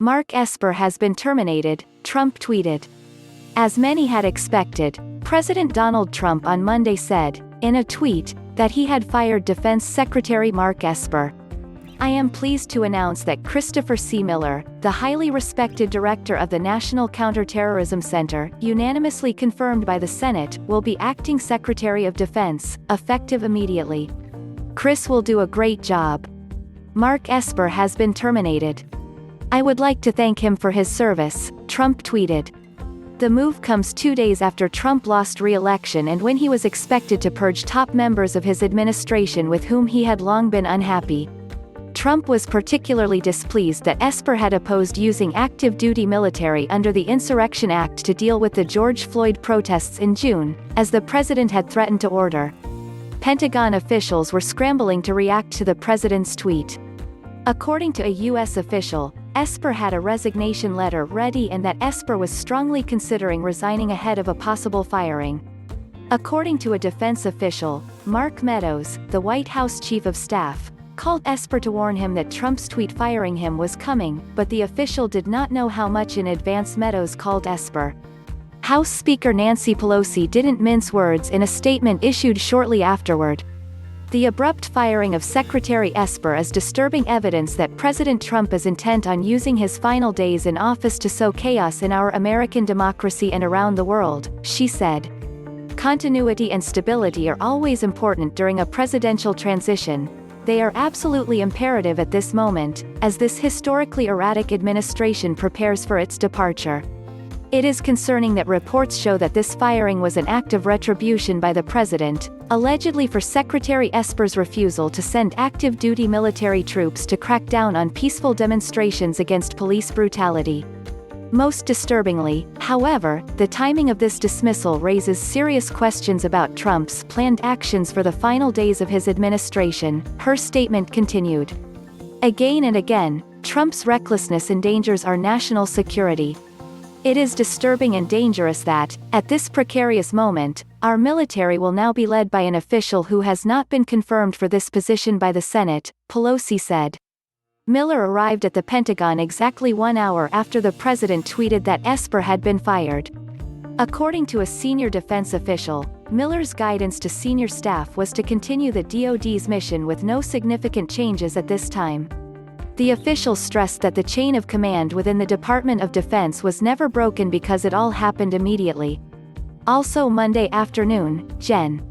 Mark Esper has been terminated, Trump tweeted. As many had expected, President Donald Trump on Monday said, in a tweet, that he had fired Defense Secretary Mark Esper. I am pleased to announce that Christopher C. Miller, the highly respected director of the National Counterterrorism Center, unanimously confirmed by the Senate, will be acting Secretary of Defense, effective immediately. Chris will do a great job. Mark Esper has been terminated. I would like to thank him for his service, Trump tweeted. The move comes 2 days after Trump lost re-election and when he was expected to purge top members of his administration with whom he had long been unhappy. Trump was particularly displeased that Esper had opposed using active duty military under the Insurrection Act to deal with the George Floyd protests in June, as the president had threatened to order. Pentagon officials were scrambling to react to the president's tweet. According to a U.S. official, Esper had a resignation letter ready and that Esper was strongly considering resigning ahead of a possible firing. According to a defense official, Mark Meadows, the White House chief of staff, called Esper to warn him that Trump's tweet firing him was coming, but the official did not know how much in advance Meadows called Esper. House Speaker Nancy Pelosi didn't mince words in a statement issued shortly afterward. The abrupt firing of Secretary Esper is disturbing evidence that President Trump is intent on using his final days in office to sow chaos in our American democracy and around the world, she said. Continuity and stability are always important during a presidential transition. They are absolutely imperative at this moment, as this historically erratic administration prepares for its departure. It is concerning that reports show that this firing was an act of retribution by the president, allegedly for Secretary Esper's refusal to send active duty military troops to crack down on peaceful demonstrations against police brutality. Most disturbingly, however, the timing of this dismissal raises serious questions about Trump's planned actions for the final days of his administration, her statement continued. Again and again, Trump's recklessness endangers our national security. It is disturbing and dangerous that, at this precarious moment, our military will now be led by an official who has not been confirmed for this position by the Senate, Pelosi said. Miller arrived at the Pentagon exactly 1 hour after the president tweeted that Esper had been fired. According to a senior defense official, Miller's guidance to senior staff was to continue the DoD's mission with no significant changes at this time. The official stressed that the chain of command within the Department of Defense was never broken because it all happened immediately. Also Monday afternoon, Gen.